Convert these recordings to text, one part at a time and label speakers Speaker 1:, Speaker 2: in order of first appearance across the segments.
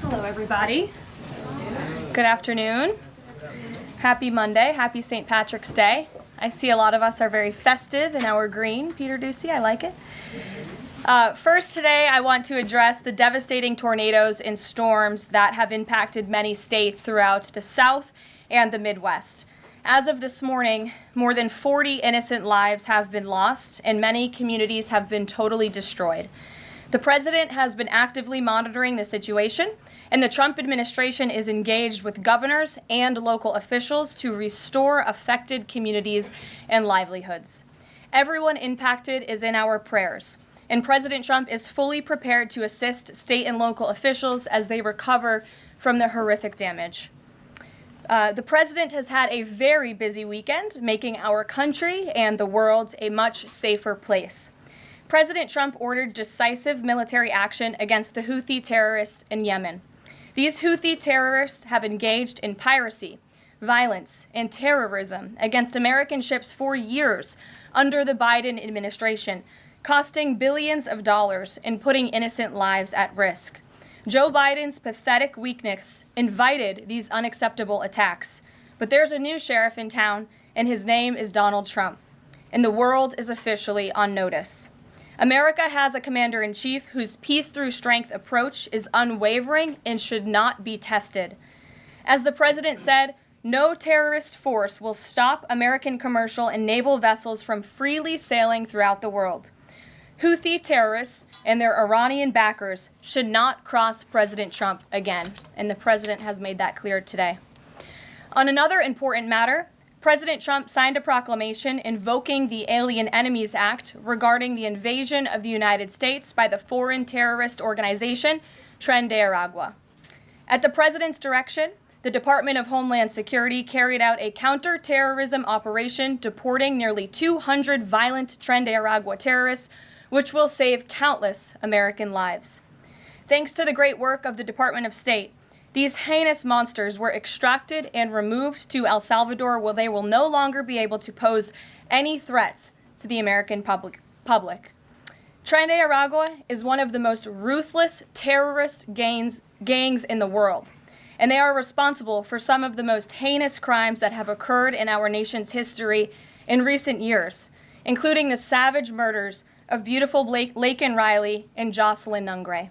Speaker 1: Hello, everybody. Good afternoon. Happy Monday. Happy St. Patrick's Day. I see a lot of us are very festive in our green. Peter Ducey, I like it. First today, I want to address the devastating tornadoes and storms that have impacted many states throughout the South and the Midwest. As of this morning, more than 40 innocent lives have been lost, and many communities have been totally destroyed. The president has been actively monitoring the situation, and the Trump administration is engaged with governors and local officials to restore affected communities and livelihoods. Everyone impacted is in our prayers, and President Trump is fully prepared to assist state and local officials as they recover from the horrific damage. The president has had a very busy weekend, making our country and the world a much safer place. President Trump ordered decisive military action against the Houthi terrorists in Yemen. These Houthi terrorists have engaged in piracy, violence, and terrorism against American ships for years under the Biden administration, costing billions of dollars and putting innocent lives at risk. Joe Biden's pathetic weakness invited these unacceptable attacks. But there's a new sheriff in town, and his name is Donald Trump. And the world is officially on notice. America has a commander-in-chief whose peace-through-strength approach is unwavering and should not be tested. As the president said, no terrorist force will stop American commercial and naval vessels from freely sailing throughout the world. Houthi terrorists and their Iranian backers should not cross President Trump again, and the president has made that clear today. On another important matter, President Trump signed a proclamation invoking the Alien Enemies Act regarding the invasion of the United States by the foreign terrorist organization Tren de Aragua. At the president's direction, the Department of Homeland Security carried out a counter-terrorism operation deporting nearly 200 violent Tren de Aragua terrorists, which will save countless American lives. Thanks to the great work of the Department of State, these heinous monsters were extracted and removed to El Salvador, where they will no longer be able to pose any threats to the American public. Tren de Aragua is one of the most ruthless terrorist gangs in the world, and they are responsible for some of the most heinous crimes that have occurred in our nation's history in recent years, including the savage murders of beautiful Laken Riley and Jocelyn Nungray.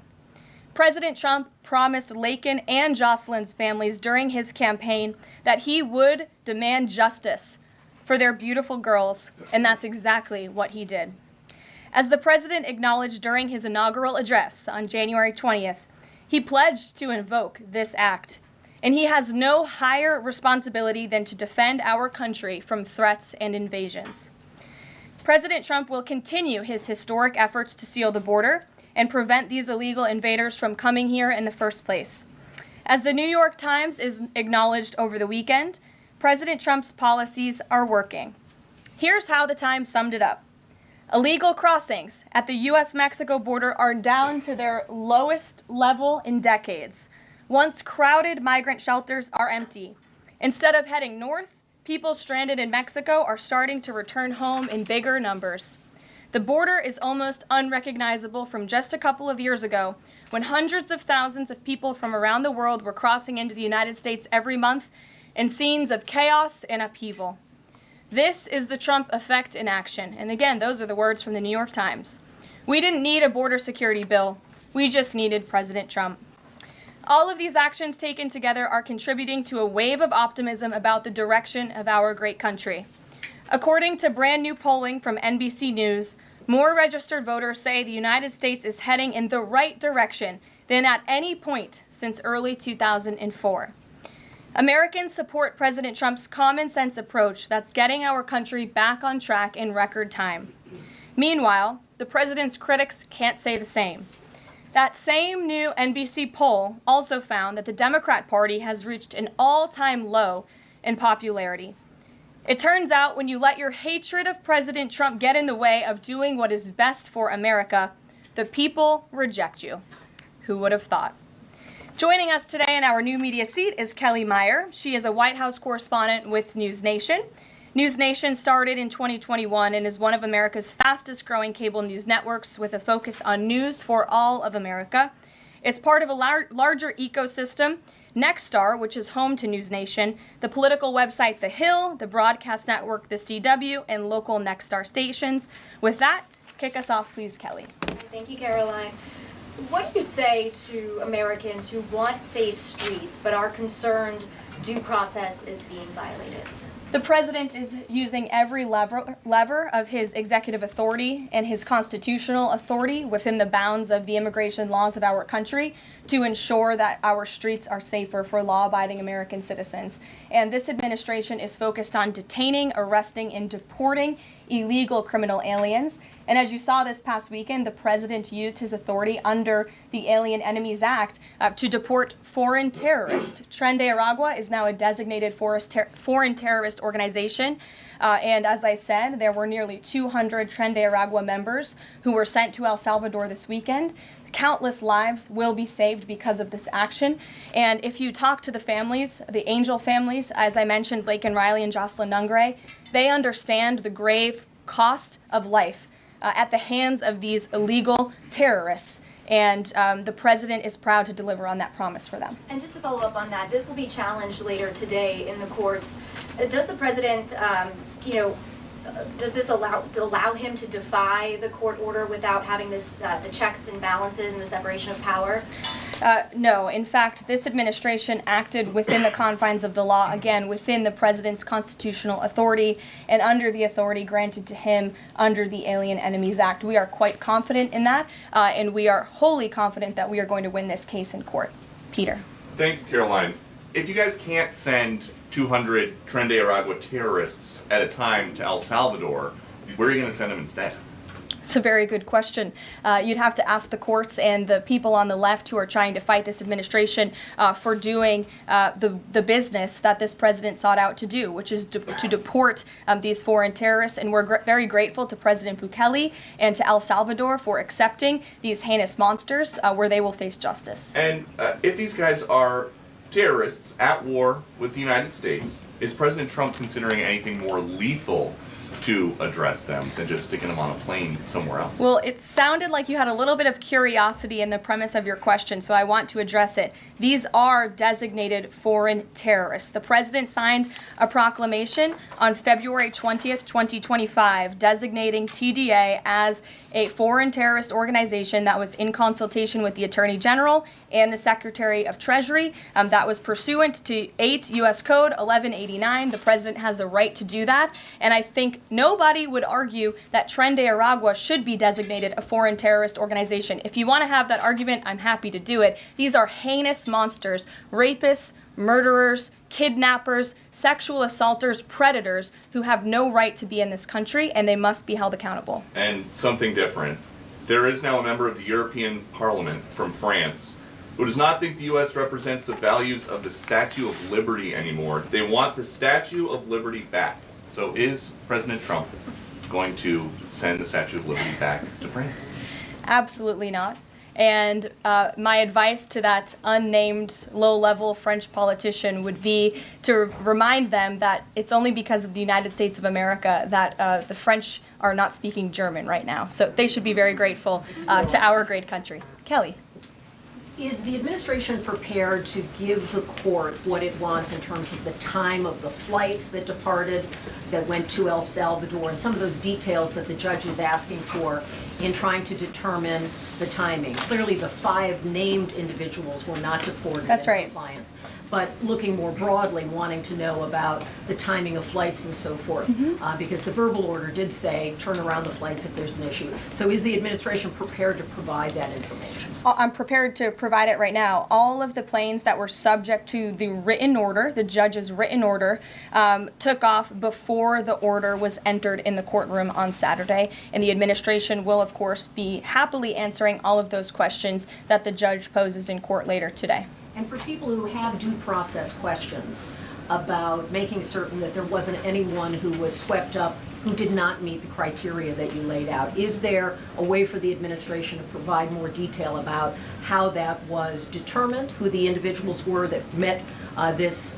Speaker 1: President Trump promised Laken and Jocelyn's families during his campaign that he would demand justice for their beautiful girls, and that's exactly what he did. As the president acknowledged during his inaugural address on January 20th, he pledged to invoke this act, and he has no higher responsibility than to defend our country from threats and invasions. President Trump will continue his historic efforts to seal the border and prevent these illegal invaders from coming here in the first place. As the New York Times is acknowledged over the weekend, President Trump's policies are working. Here's how the Times summed it up. Illegal crossings at the U.S.-Mexico border are down to their lowest level in decades. Once crowded migrant shelters are empty. Instead of heading north, people stranded in Mexico are starting to return home in bigger numbers. The border is almost unrecognizable from just a couple of years ago, when hundreds of thousands of people from around the world were crossing into the United States every month in scenes of chaos and upheaval. This is the Trump effect in action. And again, those are the words from the New York Times. We didn't need a border security bill. We just needed President Trump. All of these actions taken together are contributing to a wave of optimism about the direction of our great country. According to brand new polling from NBC News, more registered voters say the United States is heading in the right direction than at any point since early 2004. Americans support President Trump's common sense approach that's getting our country back on track in record time. Meanwhile, the president's critics can't say the same. That same new NBC poll also found that the Democrat Party has reached an all-time low in popularity. It turns out when you let your hatred of President Trump get in the way of doing what is best for America, the people reject you. Who would have thought? Joining us today in our new media seat is Kelly Meyer. She is a White House correspondent with News Nation. News Nation started in 2021 and is one of America's fastest growing cable news networks with a focus on news for all of America. It's part of a larger ecosystem. Nexstar, which is home to News Nation, the political website The Hill, the broadcast network The CW, and local Nexstar stations. With that, kick us off, please, Kelly.
Speaker 2: Thank you, Karoline. What do you say to Americans who want safe streets but are concerned due process is being violated?
Speaker 1: The president is using every lever of his executive authority and his constitutional authority within the bounds of the immigration laws of our country to ensure that our streets are safer for law-abiding American citizens. And this administration is focused on detaining, arresting, and deporting illegal criminal aliens. And as you saw this past weekend, the president used his authority under the Alien Enemies Act to deport foreign terrorists. Tren de Aragua is now a designated foreign terrorist organization. And as I said, there were nearly 200 Tren de Aragua members who were sent to El Salvador this weekend. Countless lives will be saved because of this action. And if you talk to the families, the Angel families, as I mentioned, Laken Riley and Jocelyn Nungray, they understand the grave cost of life at the hands of these illegal terrorists. And the president is proud to deliver on that promise for them.
Speaker 2: And just to follow up on that, this will be challenged later today in the courts. Does the president, does this allow him to defy the court order without having this the checks and balances and the separation of power?
Speaker 1: No. In fact, this administration acted within the confines of the law, again, within the president's constitutional authority and under the authority granted to him under the Alien Enemies Act. We are quite confident in that, and we are wholly confident that we are going to win this case in court. Peter.
Speaker 3: Thank you, Caroline. If you guys can't send 200 Tren de Aragua terrorists at a time to El Salvador, where are you going to send them instead?
Speaker 1: It's a very good question. You'd have to ask the courts and the people on the left who are trying to fight this administration for doing the business that this president sought out to do, which is to deport these foreign terrorists. And we're very grateful to President Bukele and to El Salvador for accepting these heinous monsters where they will face justice.
Speaker 3: And if these guys are terrorists at war with the United States, is President Trump considering anything more lethal to address them than just sticking them on a plane somewhere else?
Speaker 1: Well, it sounded like you had a little bit of curiosity in the premise of your question, so I want to address it. These are designated foreign terrorists. The president signed a proclamation on February 20th, 2025, designating TDA as a foreign terrorist organization that was in consultation with the Attorney General and the Secretary of Treasury. That was pursuant to 8 U.S. Code 1189. The president has the right to do that. And I think nobody would argue that Tren de Aragua should be designated a foreign terrorist organization. If you want to have that argument, I'm happy to do it. These are heinous monsters, rapists, murderers, kidnappers, sexual assaulters, predators who have no right to be in this country, and they must be held accountable.
Speaker 3: And something different. There is now a member of the European Parliament from France who does not think the U.S. represents the values of the Statue of Liberty anymore. They want the Statue of Liberty back. So is President Trump going to send the Statue of Liberty back to France?
Speaker 1: Absolutely not. And my advice to that unnamed low-level French politician would be to remind them that it's only because of the United States of America that the French are not speaking German right now. So they should be very grateful to our great country. Kelly.
Speaker 4: Is the administration prepared to give the court what it wants in terms of the time of the flights that departed, that went to El Salvador, and some of those details that the judge is asking for in trying to determine the timing? Clearly, the 5 named individuals were not deported.
Speaker 1: That's right.
Speaker 4: In compliance. But looking more broadly, wanting to know about the timing of flights and so forth, because the verbal order did say turn around the flights if there's an issue. So is the administration prepared to provide that information?
Speaker 1: I'm prepared to provide it right now. All of the planes that were subject to the written order, the judge's written order, took off before the order was entered in the courtroom on Saturday. And the administration will, of course, be happily answering all of those questions that the judge poses in court later today.
Speaker 4: And for people who have due process questions about making certain that there wasn't anyone who was swept up who did not meet the criteria that you laid out, is there a way for the administration to provide more detail about how that was determined, who the individuals were that met this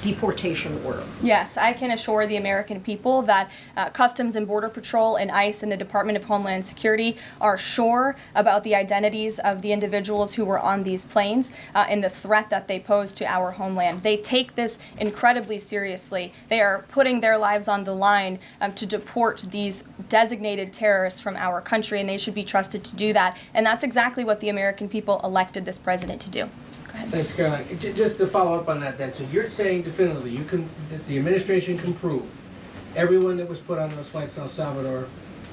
Speaker 4: deportation order?
Speaker 1: Yes, I can assure the American people that Customs and Border Patrol and ICE and the Department of Homeland Security are sure about the identities of the individuals who were on these planes and the threat that they pose to our homeland. They take this incredibly seriously. They are putting their lives on the line to deport these designated terrorists from our country, and they should be trusted to do that. And that's exactly what the American people elected this president to do. Go ahead.
Speaker 5: Thanks, Caroline. Just to follow up on that then, so you're saying definitively that the administration can prove everyone that was put on those flights to El Salvador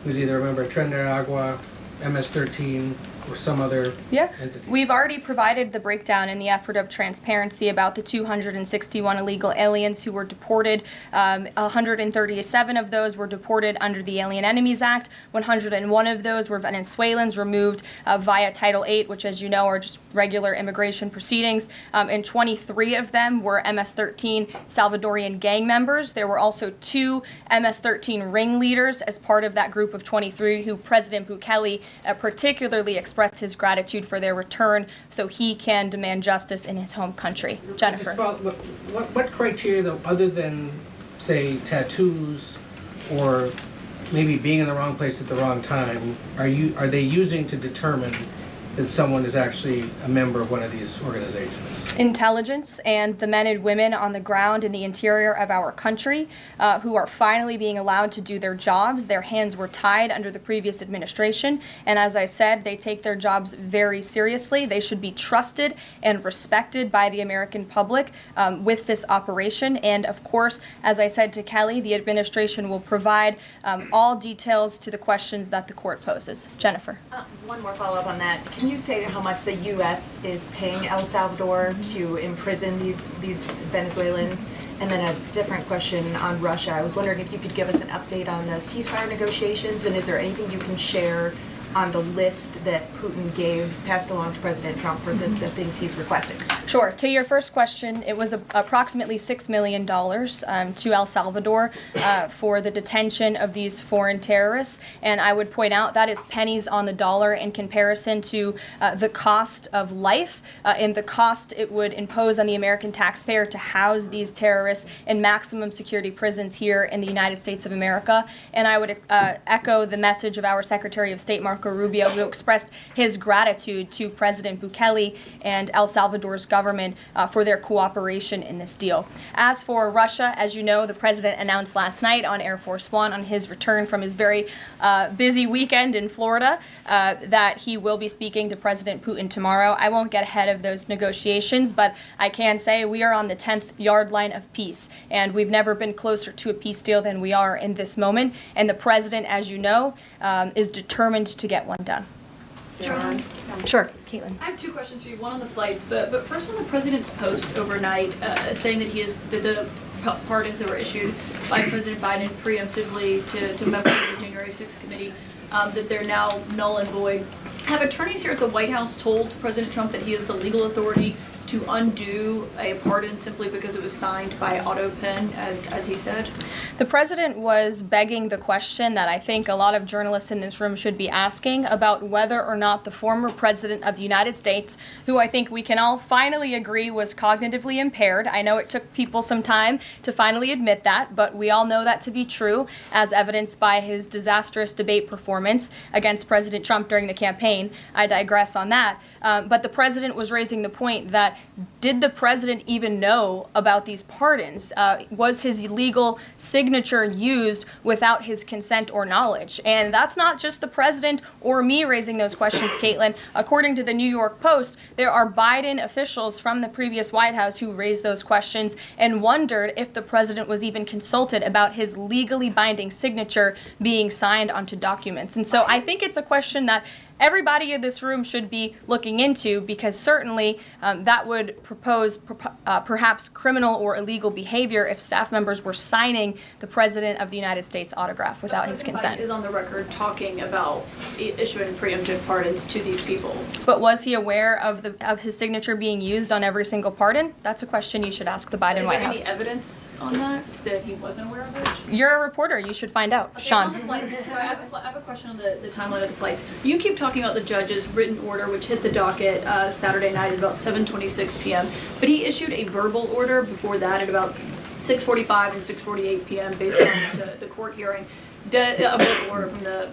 Speaker 5: who's either a member of Tren de Aragua, MS-13, or some other entity?
Speaker 1: We've already provided the breakdown in the effort of transparency about the 261 illegal aliens who were deported. 137 of those were deported under the Alien Enemies Act. 101 of those were Venezuelans removed via Title VIII, which, as you know, are just regular immigration proceedings. And 23 of them were MS-13 Salvadorian gang members. There were also 2 MS-13 ringleaders as part of that group of 23 who President Bukele particularly expressed his gratitude for their return so he can demand justice in his home country. Jennifer.
Speaker 5: What criteria, though, other than, say, tattoos or maybe being in the wrong place at the wrong time, are they using to determine that someone is actually a member of one of these organizations?
Speaker 1: Intelligence and the men and women on the ground in the interior of our country who are finally being allowed to do their jobs. Their hands were tied under the previous administration, and as I said, they take their jobs very seriously. They should be trusted and respected by the American public with this operation, and of course, as I said to Kelly, the administration will provide all details to the questions that the court poses. Jennifer.
Speaker 6: One more follow-up on that. Can you say how much the U.S. is paying El Salvador to imprison these Venezuelans? And then a different question on Russia. I was wondering if you could give us an update on the ceasefire negotiations, and is there anything you can share on the list that Putin passed along to President Trump for the things he's requesting?
Speaker 1: Sure. To your first question, it was approximately $6 million to El Salvador for the detention of these foreign terrorists. And I would point out that is pennies on the dollar in comparison to the cost of life and the cost it would impose on the American taxpayer to house these terrorists in maximum security prisons here in the United States of America. And I would echo the message of our Secretary of State, Marco Rubio, who expressed his gratitude to President Bukele and El Salvador's government for their cooperation in this deal. As for Russia, as you know, the president announced last night on Air Force One on his return from his very busy weekend in Florida that he will be speaking to President Putin tomorrow. I won't get ahead of those negotiations, but I can say we are on the 10th yard line of peace, and we've never been closer to a peace deal than we are in this moment. And the president, as you know, is determined to get one done. Sure, Caitlin.
Speaker 7: I have 2 questions for you. One on the flights, but first on the president's post overnight, saying that the pardons that were issued by President Biden preemptively to members of the January 6th committee, that they're now null and void. Have attorneys here at the White House told President Trump that he has the legal authority to undo a pardon simply because it was signed by auto pen, as he said?
Speaker 1: The president was begging the question that I think a lot of journalists in this room should be asking about whether or not the former president of the United States, who I think we can all finally agree was cognitively impaired. I know it took people some time to finally admit that, but we all know that to be true, as evidenced by his disastrous debate performance against President Trump during the campaign. I digress on that. But the president was raising the point that did the president even know about these pardons? Was his legal signature used without his consent or knowledge? And that's not just the president or me raising those questions, Caitlin. According to the New York Post, there are Biden officials from the previous White House who raised those questions and wondered if the president was even consulted about his legally binding signature being signed onto documents. And so I think it's a question that everybody in this room should be looking into, because certainly that would propose perhaps criminal or illegal behavior if staff members were signing the President of the United States autograph without his consent.
Speaker 7: Biden is on the record talking about issuing preemptive pardons to these people.
Speaker 1: But was he aware of his signature being used on every single pardon? That's a question you should ask the Biden White House.
Speaker 7: Is there any evidence on that he wasn't aware of it?
Speaker 1: You're a reporter. You should find out.
Speaker 7: Okay,
Speaker 1: Sean.
Speaker 7: on the flights, so I have a question on the timeline of the flights. You keep talking talking about the judge's written order, which hit the docket Saturday night at about 7:26 p.m. But he issued a verbal order before that at about 6:45 and 6:48 p.m. based on the court hearing. A verbal order from the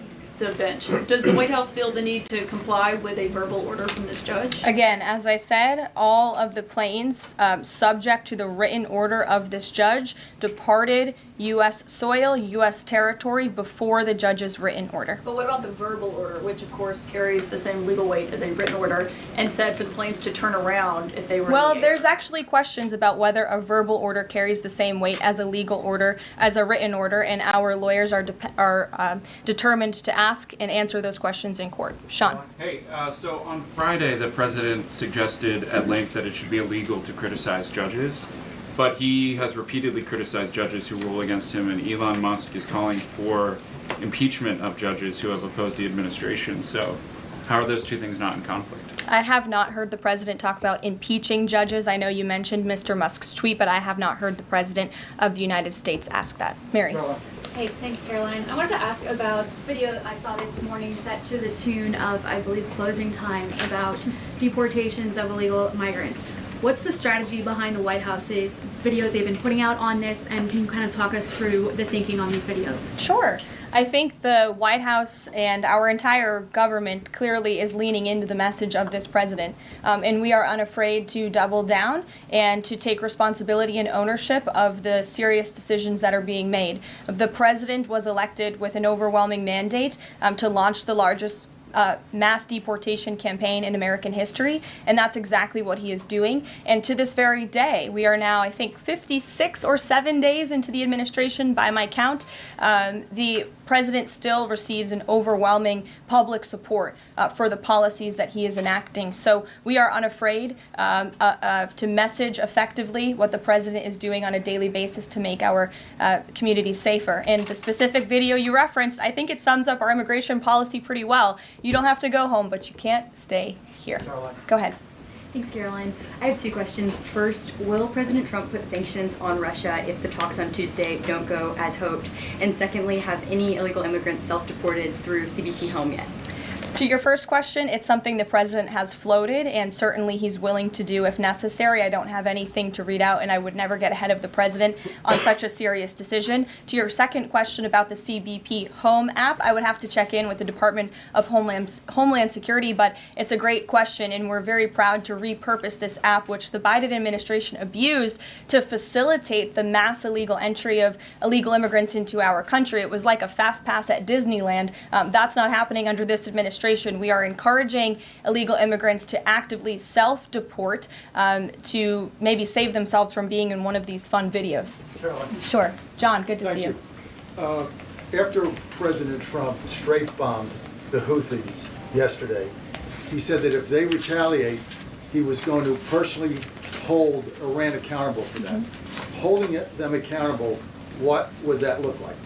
Speaker 7: bench. Does the White House feel the need to comply with a verbal order from this judge?
Speaker 1: Again, as I said, all of the planes subject to the written order of this judge departed U.S. soil, U.S. territory before the judge's written order.
Speaker 7: But what about the verbal order, which of course carries the same legal weight as a written order, and said for the planes to turn around if they were
Speaker 1: Well,
Speaker 7: in the air?
Speaker 1: there's actually questions about whether a verbal order carries the same weight as a legal order, as a written order, and our lawyers are determined to ask and answer those questions in court. Sean.
Speaker 8: Hey, so on Friday, the president suggested at length that it should be illegal to criticize judges, but he has repeatedly criticized judges who rule against him, and Elon Musk is calling for impeachment of judges who have opposed the administration. So how are those two things not in conflict?
Speaker 1: I have not heard the president talk about impeaching judges. I know you mentioned Mr. Musk's tweet, but I have not heard the president of the United States ask that. Mary.
Speaker 9: Hey, thanks, Caroline. I wanted to ask about this video I saw this morning set to the tune of, I believe, Closing Time about deportations of illegal migrants. What's the strategy behind the White House's videos they've been putting out on this, and can you kind of talk us through the thinking on these videos?
Speaker 1: Sure. I think the White House and our entire government clearly is leaning into the message of this president, and we are unafraid to double down and to take responsibility and ownership of the serious decisions that are being made. The president was elected with an overwhelming mandate to launch the largest mass deportation campaign in American history, and that's exactly what he is doing. And to this very day, we are now, I think, 56 or 7 days into the administration by my count. The president still receives an overwhelming public support for the policies that he is enacting. So we are unafraid to message effectively what the president is doing on a daily basis to make our communities safer. And the specific video you referenced, I think it sums up our immigration policy pretty well. You don't have to go home, but you can't stay here. Go ahead.
Speaker 10: Thanks, Caroline. I have two questions. First, will President Trump put sanctions on Russia if the talks on Tuesday don't go as hoped? And secondly, have any illegal immigrants self-deported through CBP home yet?
Speaker 1: To your first question, it's something the president has floated, and certainly he's willing to do if necessary. I don't have anything to read out, and I would never get ahead of the president on such a serious decision. To your second question about the CBP Home app, I would have to check in with the Department of Homeland Security, but it's a great question, and we're very proud to repurpose this app, which the Biden administration abused to facilitate the mass illegal entry of illegal immigrants into our country. It was like a fast pass at Disneyland. That's not happening under this administration. We are encouraging illegal immigrants to actively self-deport to maybe save themselves from being in one of these fun videos.
Speaker 11: Caroline.
Speaker 1: Sure. John, good to see you.
Speaker 11: After President Trump strafe-bombed the Houthis yesterday, he said that if they retaliate, he was going to personally hold Iran accountable for that. Holding them accountable, what would that look like?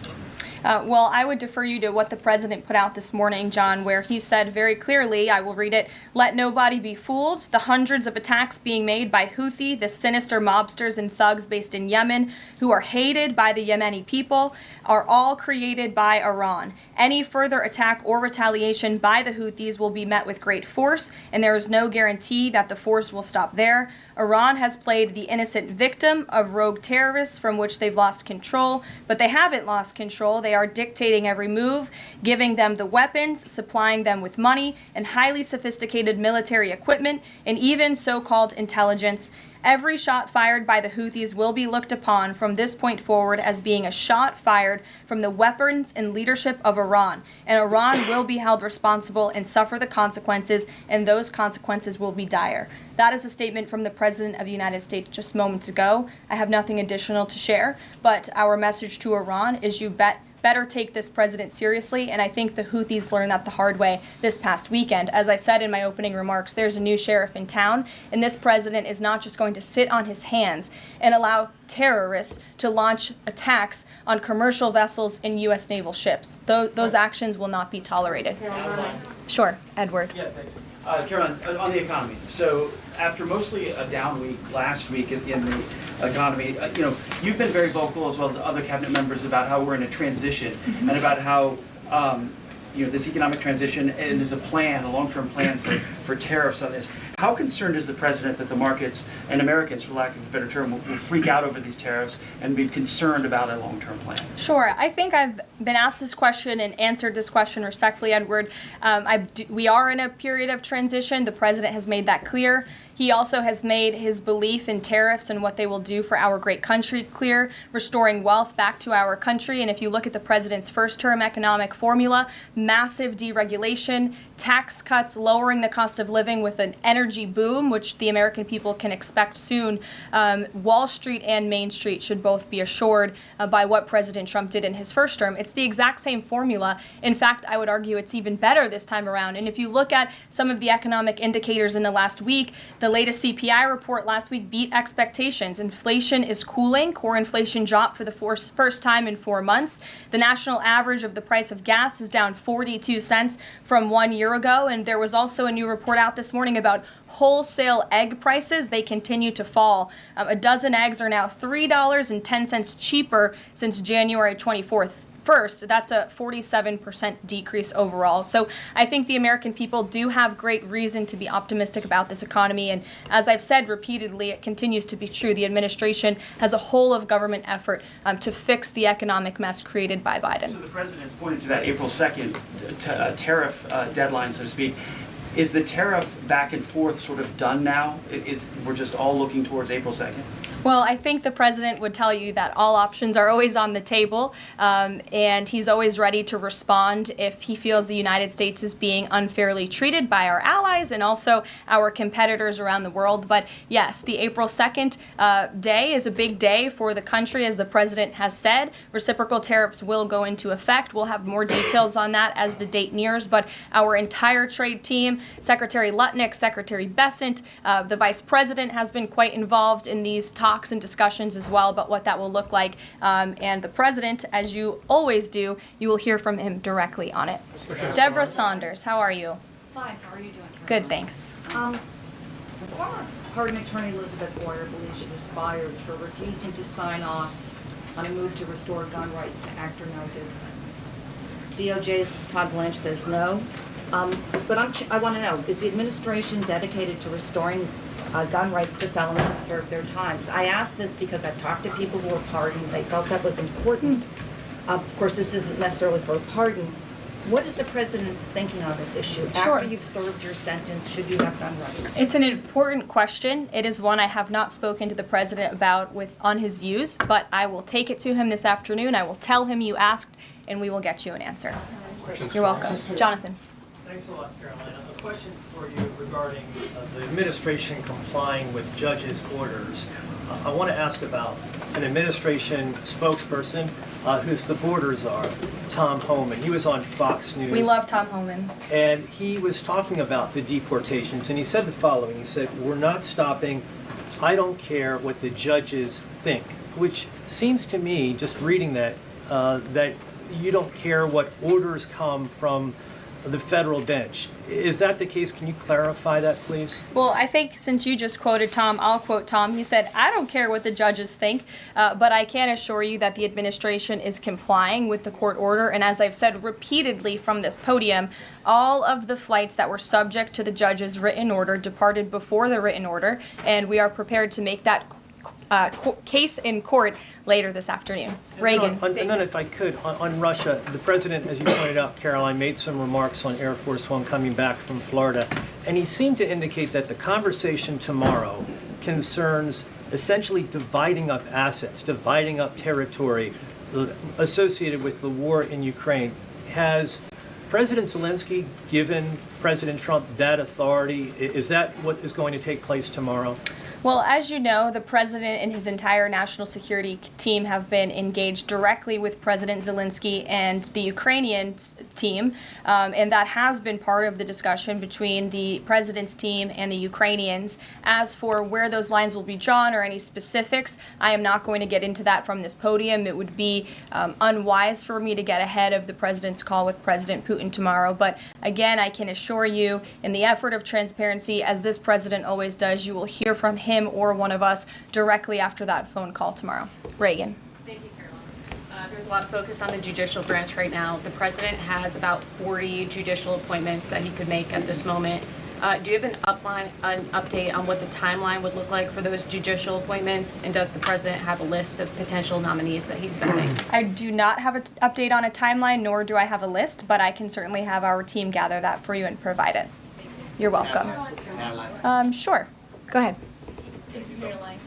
Speaker 1: Well, I would defer you to what the president put out this morning, John, where he said very clearly, I will read it, "Let nobody be fooled. The hundreds of attacks being made by Houthi, the sinister mobsters and thugs based in Yemen, who are hated by the Yemeni people, are all created by Iran. Any further attack or retaliation by the Houthis will be met with great force, and there is no guarantee that the force will stop there. Iran has played the innocent victim of rogue terrorists from which they've lost control, but they haven't lost control. They are dictating every move, giving them the weapons, supplying them with money and highly sophisticated military equipment, and even so-called intelligence. Every shot fired by the Houthis will be looked upon from this point forward as being a shot fired from the weapons and leadership of Iran. And Iran will be held responsible and suffer the consequences, and those consequences will be dire." That is a statement from the President of the United States just moments ago. I have nothing additional to share, but our message to Iran is you better take this president seriously, and I think the Houthis learned that the hard way this past weekend. As I said in my opening remarks, there's a new sheriff in town, and this president is not just going to sit on his hands and allow terrorists to launch attacks on commercial vessels and U.S. naval ships. Those actions will not be tolerated. Sure, Edward.
Speaker 12: Yeah, thanks. Caroline, on the economy. So after mostly a down week last week in the economy, you've been very vocal as well as other cabinet members about how we're in a transition and about how this economic transition, and there's a plan, a long-term plan for tariffs on this. How concerned is the president that the markets and Americans, for lack of a better term, will freak out over these tariffs and be concerned about a long-term plan?
Speaker 1: Sure. I think I've been asked this question and answered this question respectfully, Edward. We are in a period of transition. The president has made that clear. He also has made his belief in tariffs and what they will do for our great country clear, restoring wealth back to our country. And if you look at the president's first-term economic formula, massive deregulation, tax cuts, lowering the cost of living with an energy boom, which the American people can expect soon. Wall Street and Main Street should both be assured by what President Trump did in his first term. It's the exact same formula. In fact, I would argue it's even better this time around. And if you look at some of the economic indicators in the last week, the latest CPI report last week beat expectations. Inflation is cooling. Core inflation dropped for the first time in 4 months. The national average of the price of gas is down 42 cents from 1 year ago. And there was also a new report out this morning about wholesale egg prices. They continue to fall. A dozen eggs are now $3.10 cheaper since January 24th. First, that's a 47% decrease overall. So I think the American people do have great reason to be optimistic about this economy. And as I've said repeatedly, it continues to be true. The administration has a whole of government effort to fix the economic mess created by Biden.
Speaker 12: So the president's pointed to that April 2nd tariff deadline, so to speak. Is the tariff back and forth sort of done now? We're just all looking towards April 2nd?
Speaker 1: Well, I think the president would tell you that all options are always on the table, and he's always ready to respond if he feels the United States is being unfairly treated by our allies and also our competitors around the world. But yes, the April 2nd day is a big day for the country, as the president has said. Reciprocal tariffs will go into effect. We'll have more details on that as the date nears, but our entire trade team, Secretary Lutnick, Secretary Bessent, the vice president has been quite involved in these talks and discussions as well about what that will look like. And the president, as you always do, you will hear from him directly on it. Deborah Saunders, how are you?
Speaker 13: Fine. How are you doing?
Speaker 1: Good, thanks.
Speaker 13: Former pardon attorney Elizabeth Boyer believes she was fired for refusing to sign off on a move to restore gun rights to actor Mel Gibson. DOJ's Todd Blanche says no. But I want to know, is the administration dedicated to restoring gun rights to felons who served their times? I ask this because I've talked to people who were pardoned. They felt that was important. Of course, this isn't necessarily for a pardon. What is the president's thinking on this issue?
Speaker 1: Sure.
Speaker 13: After you've served your sentence, should you have gun rights?
Speaker 1: It's an important question. It is one I have not spoken to the president about on his views, but I will take it to him this afternoon. I will tell him you asked, and we will get you an answer. You're welcome. Jonathan.
Speaker 14: Thanks a lot, Karoline. A question for you regarding the administration complying with judges' orders. I want to ask about an administration spokesperson who's the border czar, Tom Homan. He was on Fox News.
Speaker 1: We love Tom Homan.
Speaker 14: And he was talking about the deportations, and he said the following. He said, "We're not stopping. I don't care what the judges think," which seems to me, just reading that, that you don't care what orders come from the federal bench. Is that the case? Can you clarify that, please?
Speaker 1: Well, I think since you just quoted Tom, I'll quote Tom. He said, "I don't care what the judges think, but I can assure you that the administration is complying with the court order." And as I've said repeatedly from this podium, all of the flights that were subject to the judge's written order departed before the written order, and we are prepared to make that case in court later this afternoon. Reagan.
Speaker 14: And then if I could, on Russia, the president, as you pointed out, Caroline, made some remarks on Air Force One coming back from Florida, and he seemed to indicate that the conversation tomorrow concerns essentially dividing up assets, dividing up territory associated with the war in Ukraine. Has President Zelensky given President Trump that authority? Is that what is going to take place tomorrow?
Speaker 1: Well, as you know, the president and his entire national security team have been engaged directly with President Zelensky and the Ukrainian team, and that has been part of the discussion between the president's team and the Ukrainians. As for where those lines will be drawn or any specifics, I am not going to get into that from this podium. It would be unwise for me to get ahead of the president's call with President Putin tomorrow. But again, I can assure you, in the effort of transparency, as this president always does, you will hear from him or one of us directly after that phone call tomorrow. Reagan.
Speaker 7: Thank you, Caroline.
Speaker 15: There's a lot of focus on the judicial branch right now. The president has about 40 judicial appointments that he could make at this moment. Do you have an update on what the timeline would look like for those judicial appointments? And does the president have a list of potential nominees that he's vetting?
Speaker 1: I do not have an update on a timeline, nor do I have a list, but I can certainly have our team gather that for you and provide it. You're welcome. Sure. Go ahead.
Speaker 16: Thank you, Caroline.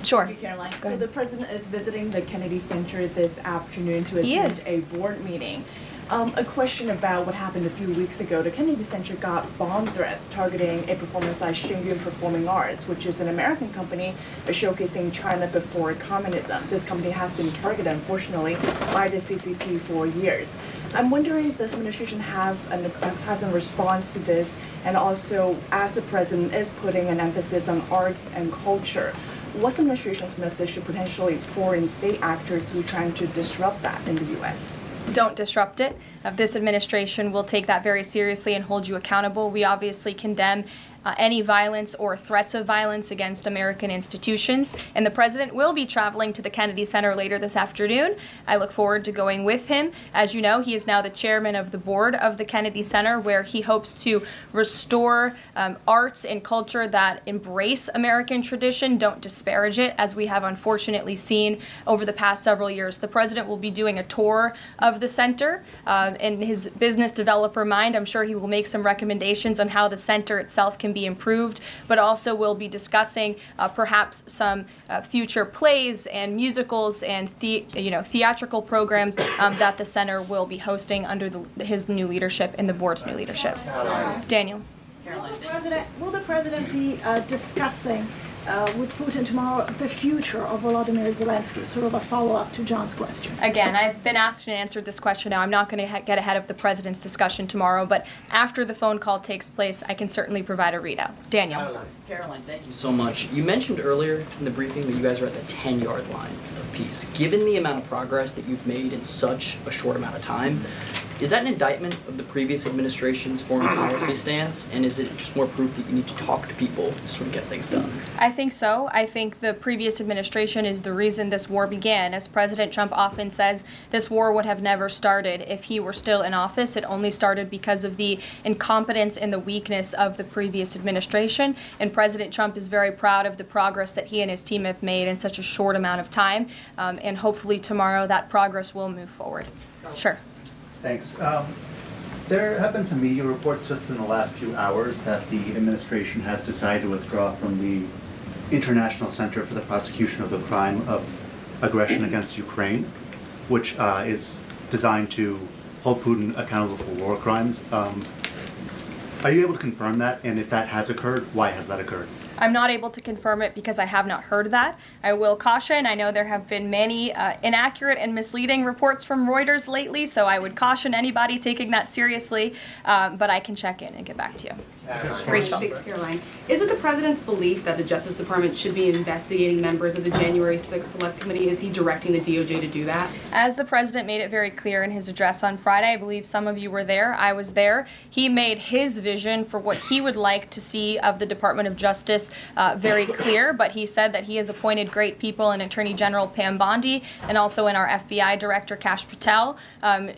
Speaker 1: Sure.
Speaker 16: Thank you, Caroline.
Speaker 1: Go
Speaker 16: So
Speaker 1: ahead.
Speaker 16: the president is visiting the Kennedy Center this afternoon to
Speaker 1: He
Speaker 16: attend
Speaker 1: is.
Speaker 16: a board meeting. A question about what happened a few weeks ago. The Kennedy Center got bomb threats targeting a performance by Shingyun Performing Arts, which is an American company showcasing China before communism. This company has been targeted, unfortunately, by the CCP for years. I'm wondering if this administration has a response to this, and also as the president is putting an emphasis on arts and culture, what's the administration's message to potentially foreign state actors who are trying to disrupt that in the U.S.?
Speaker 1: Don't disrupt it. This administration will take that very seriously and hold you accountable. We obviously condemn any violence or threats of violence against American institutions. And the president will be traveling to the Kennedy Center later this afternoon. I look forward to going with him. As you know, he is now the chairman of the board of the Kennedy Center, where he hopes to restore arts and culture that embrace American tradition, don't disparage it, as we have unfortunately seen over the past several years. The president will be doing a tour of the center. In his business developer mind, I'm sure he will make some recommendations on how the center itself can be improved, but also we'll be discussing perhaps some future plays and musicals and theatrical programs that the center will be hosting under his new leadership and the board's new leadership. Daniel.
Speaker 17: Will the president be discussing with Putin tomorrow the future of Volodymyr Zelensky, sort of a follow-up to John's question?
Speaker 1: Again, I've been asked and answered this question now. I'm not going to get ahead of the president's discussion tomorrow, but after the phone call takes place, I can certainly provide a readout. Daniel.
Speaker 18: Caroline, thank you so much. You mentioned earlier in the briefing that you guys are at the 10-yard line of peace. Given the amount of progress that you've made in such a short amount of time, is that an indictment of the previous administration's foreign policy stance, and is it just more proof that you need to talk to people to sort of get things done?
Speaker 1: I think so. I think the previous administration is the reason this war began. As President Trump often says, this war would have never started if he were still in office. It only started because of the incompetence and the weakness of the previous administration. And President Trump is very proud of the progress that he and his team have made in such a short amount of time. And hopefully tomorrow that progress will move forward. Sure.
Speaker 19: Thanks. There have been some media reports just in the last few hours that the administration has decided to withdraw from the International Center for the Prosecution of the Crime of Aggression against Ukraine, which is designed to hold Putin accountable for war crimes. Are you able to confirm that? And if that has occurred, why has that occurred?
Speaker 1: I'm not able to confirm it because I have not heard that. I will caution, I know there have been many inaccurate and misleading reports from Reuters lately, so I would caution anybody taking that seriously, but I can check in and get back to you. Rachel.
Speaker 20: Thanks, Caroline. Is it the president's belief that the Justice Department should be investigating members of the January 6th Select Committee? Is he directing the DOJ to do that?
Speaker 1: As the president made it very clear in his address on Friday, I believe some of you were there, I was there, he made his vision for what he would like to see of the Department of Justice very clear, but he said that he has appointed great people in Attorney General Pam Bondi and also in our FBI Director Kash Patel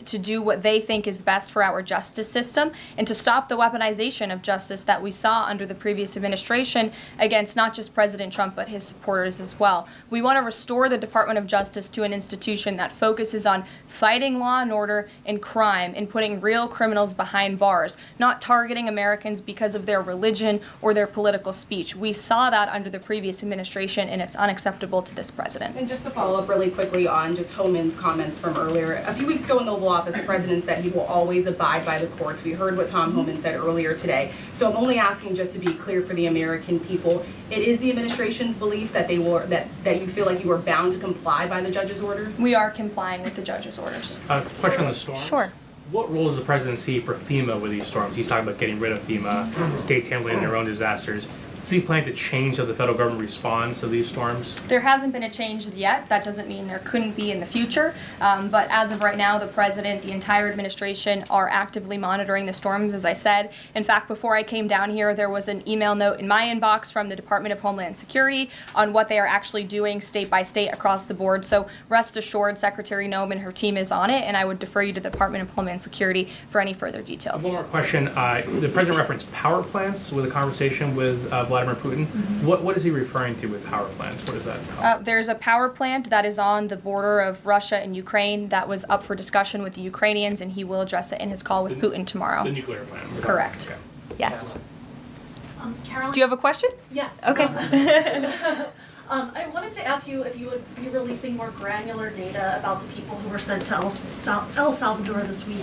Speaker 1: to do what they think is best for our justice system and to stop the weaponization of justice that we saw under the previous administration against not just President Trump but his supporters as well. We want to restore the Department of Justice to an institution that focuses on fighting law and order and crime and putting real criminals behind bars, not targeting Americans because of their religion or their political speech. We saw that under the previous administration, and it's unacceptable to this president.
Speaker 20: And just to follow up really quickly on just Homan's comments from earlier, a few weeks ago in the Oval Office, the president said he will always abide by the courts. We heard what Tom Homan said earlier today. So I'm only asking just to be clear for the American people. It is the administration's belief that that you feel like you are bound to comply by the judge's orders?
Speaker 1: We are complying with the judge's orders.
Speaker 21: Question on the storm.
Speaker 1: Sure.
Speaker 21: What role does the president see for FEMA with these storms? He's talking about getting rid of FEMA, states handling their own disasters. Does he plan to change how the federal government responds to these storms?
Speaker 1: There hasn't been a change yet. That doesn't mean there couldn't be in the future. But as of right now, the president, the entire administration are actively monitoring the storms, as I said. In fact, before I came down here, there was an email note in my inbox from the Department of Homeland Security on what they are actually doing state by state across the board. So rest assured, Secretary Noem and her team is on it, and I would defer you to the Department of Homeland Security for any further details.
Speaker 21: One more question. The president referenced power plants with a conversation with Vladimir Putin. What is he referring to with power plants? What is that?
Speaker 1: There's a power plant that is on the border of Russia and Ukraine that was up for discussion with the Ukrainians, and he will address it in his call with Putin tomorrow.
Speaker 21: The nuclear plant.
Speaker 1: Correct.
Speaker 21: Okay.
Speaker 1: Yes.
Speaker 2: Caroline?
Speaker 1: Do you have a question?
Speaker 2: Yes.
Speaker 1: Okay.
Speaker 2: I wanted to ask you if you would be releasing more granular data about the people who were sent to El Salvador this week.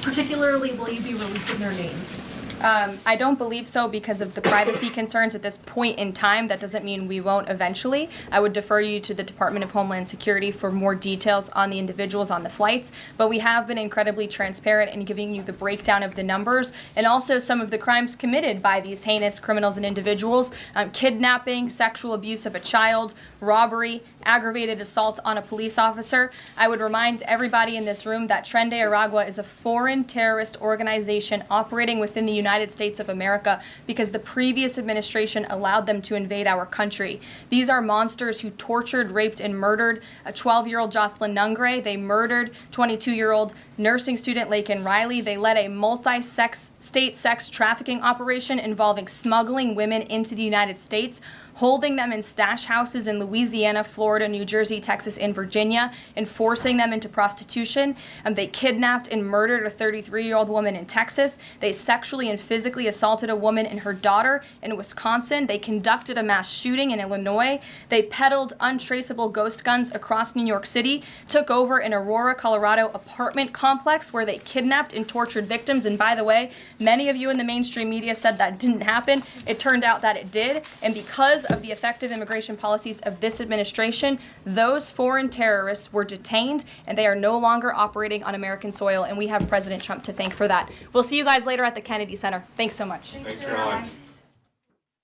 Speaker 2: Particularly, will you be releasing their names?
Speaker 1: I don't believe so because of the privacy concerns at this point in time. That doesn't mean we won't eventually. I would defer you to the Department of Homeland Security for more details on the individuals on the flights, but we have been incredibly transparent in giving you the breakdown of the numbers and also some of the crimes committed by these heinous criminals and individuals: kidnapping, sexual abuse of a child, robbery, aggravated assault on a police officer. I would remind everybody in this room that Tren de Aragua is a foreign terrorist organization operating within the United States of America because the previous administration allowed them to invade our country. These are monsters who tortured, raped, and murdered a 12-year-old Jocelyn Nungre. They murdered 22-year-old nursing student Laken Riley. They led a multi-state sex trafficking operation involving smuggling women into the United States, holding them in stash houses in Louisiana, Florida, New Jersey, Texas, and Virginia, and forcing them into prostitution. They kidnapped and murdered a 33-year-old woman in Texas. They sexually and physically assaulted a woman and her daughter in Wisconsin. They conducted a mass shooting in Illinois. They peddled untraceable ghost guns across New York City, took over an Aurora, Colorado apartment complex where they kidnapped and tortured victims. And by the way, many of you in the mainstream media said that didn't happen. It turned out that it did. And because of the effective immigration policies of this administration, those foreign terrorists were detained and they are no longer operating on American soil, and we have President Trump to thank for that. We'll see you guys later at the Kennedy Center. Thanks so much.
Speaker 3: Thanks, Caroline.